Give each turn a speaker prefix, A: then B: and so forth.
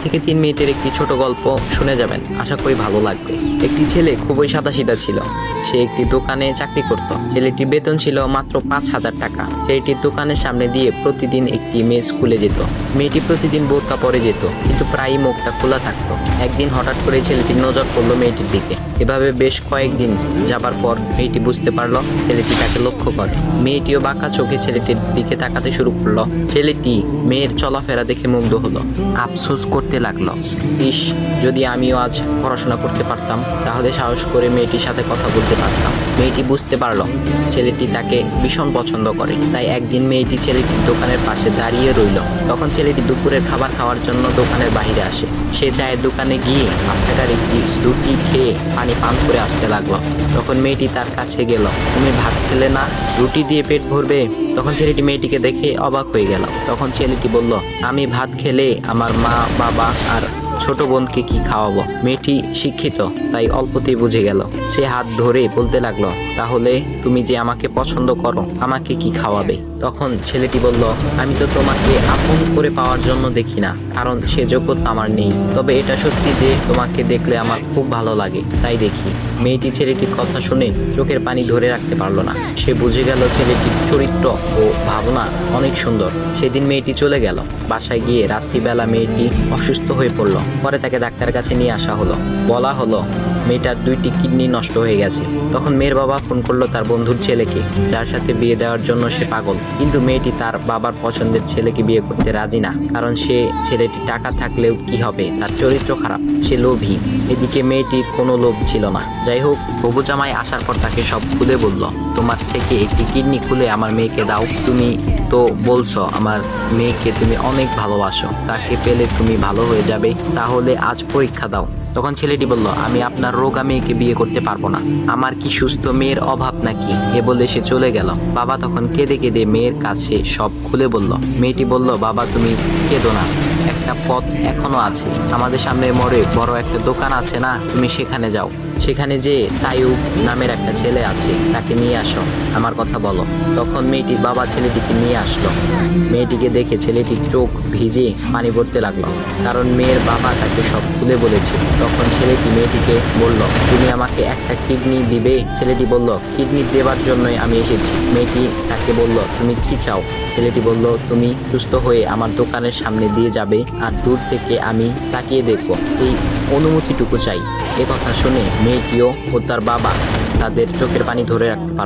A: থেকে 3 মিনিটের একটি ছোট গল্প শুনে যাবেন, আশা করি ভালো লাগবে। একটি ছেলে খুবই সাদাসিধা ছিল। সে একটি দোকানে চাকরি করত। ছেলেটির বেতন ছিল মাত্র 5,000 টাকা। ছেলেটির দোকানের সামনে দিয়ে প্রতিদিন একটি মেয়ে স্কুলে যেত। মেয়েটি প্রতিদিন বোরকা পরে যেত, কিন্তু প্রায়ই মুখটা খোলা থাকতো। একদিন হঠাৎ করে ছেলেটির নজর পড়লো মেয়েটির দিকে। এভাবে বেশ কয়েকদিন যাবার পর মেয়েটি বুঝতে পারলো ছেলেটি তাকে লক্ষ্য করে। মেয়েটিও বাঁকা চোখে ছেলেটির দিকে তাকাতে শুরু করলো। ছেলেটি মেয়ের চলাফেরা দেখে মুগ্ধ হলো। আফসোস করতে লাগলো, ইস, যদি আমিও আজ পড়াশোনা করতে পারতাম, তাহলে সাহস করে মেয়েটির সাথে কথা বলতে পারতাম। মেয়েটি বুঝতে পারলো ছেলেটি তাকে ভীষণ পছন্দ করে। তাই একদিন মেয়েটি ছেলেটির দোকানের পাশে দাঁড়িয়ে রইল। তখন ছেলেটি দুপুরের খাবার খাওয়ার জন্য দোকানের বাইরে আসে। সে চায়ের দোকানে গিয়ে রাস্তাঘাট একটি রুটি খেয়ে পানি পান করে আসতে লাগলো। তখন মেয়েটি তার কাছে গেল। তুমি ভাত খেলে না? রুটি দিয়ে পেট ভরবে? তখন ছেলেটি মেয়েটিকে দেখে অবাক হয়ে গেল। তখন ছেলেটি বলল, আমি ভাত খেলে আমার মা, বাবা আর ছোট বোনকে কি খাওয়াবো? মেয়েটি শিক্ষিত, তাই অল্পতেই বুঝে গেল। সে হাত ধরে বলতে লাগলো, তাহলে তুমি যে আমাকে পছন্দ করো, আমাকে কি খাওয়াবে? তখন ছেলেটি বলল, আমি তো তোমাকে আপন করে পাওয়ার জন্য দেখি না, কারণ সে যোগ্যতা আমার নেই। তবে এটা সত্যি যে তোমাকে দেখলে আমার খুব ভালো লাগে, তাই দেখি। মেয়েটি ছেলেটির কথা শুনে চোখের পানি ধরে রাখতে পারলো না। সে বুঝে গেল ছেলেটির চরিত্র ও ভাবনা অনেক সুন্দর। সেদিন মেয়েটি চলে গেল। বাসায় গিয়ে রাত্রিবেলা মেয়েটি অসুস্থ হয়ে পড়লো। পরে তাকে ডাক্তারের কাছে নিয়ে আসা হলো। বলা হলো মেয়েটার 2টি কিডনি নষ্ট হয়ে গেছে। তখন মেয়ের বাবা ফোন করলো তার বন্ধুর ছেলেকে, যার সাথে বিয়ে দেওয়ার জন্য সে পাগল। কিন্তু মেয়েটি তার বাবার পছন্দের ছেলেকে বিয়ে করতে রাজি না, কারণ সে ছেলেটি টাকা থাকলেও কি হবে, তার চরিত্র খারাপ, সে লোভী। এদিকে মেয়েটির কোনো লোভ ছিল না। যাই হোক, হবু জামাই আসার পর তাকে সব খুলে বলল, তোমার থেকে একটি কিডনি খুলে আমার মেয়েকে দাও। তুমি তো বলছো আমার মেয়েকে তুমি অনেক ভালোবাসো, তাকে পেলে তুমি ভালো হয়ে যাবে, তাহলে আজ পরীক্ষা দাও। তখন ছেলেটি বলল, আমি আপনার রোগা মেয়েকে বিয়ে করতে পারবো না, আমার কি সুস্থ মেয়ের অভাব নাকি? এ বলে সে চলে গেল। বাবা তখন কেঁদে কেঁদে মেয়ের কাছে সব খুলে বলল। মেয়েটি বলল, বাবা তুমি কেঁদো না, একটা পথ এখনো আছে। আমাদের সামনে মোড়ে বড় একটা দোকান আছে না, তুমি সেখানে যাও। সেখানে যে তাইয়ুব নামের একটা ছেলে আছে, তাকে নিয়ে আসো, আমার কথা বলো। তখন মেয়েটির বাবা ছেলেটিকে নিয়ে আসলো। মেয়েটিকে দেখে ছেলেটির চোখ ভিজে পানি পড়তে লাগলো, কারণ মেয়ের বাবা তাকে সব খুলে বলেছে। তখন ছেলেটি মেয়েটিকে বলল, তুমি আমাকে একটা কিডনি দিবে? ছেলেটি বলল, কিডনি দেবার জন্যই আমি এসেছি। মেয়েটি তাকে বলল, তুমি কি চাও? ছেলেটি বলল, তুমি সুস্থ হয়ে আমার দোকানের সামনে দিয়ে যাবে, আর দূর থেকে আমি তাকিয়ে দেখব, এই অনুমতিটুকু চাই। এ কথা শুনে মেয়েটিও ও তার বাবা তাদের চোখের পানি ধরে রাখতে পারল।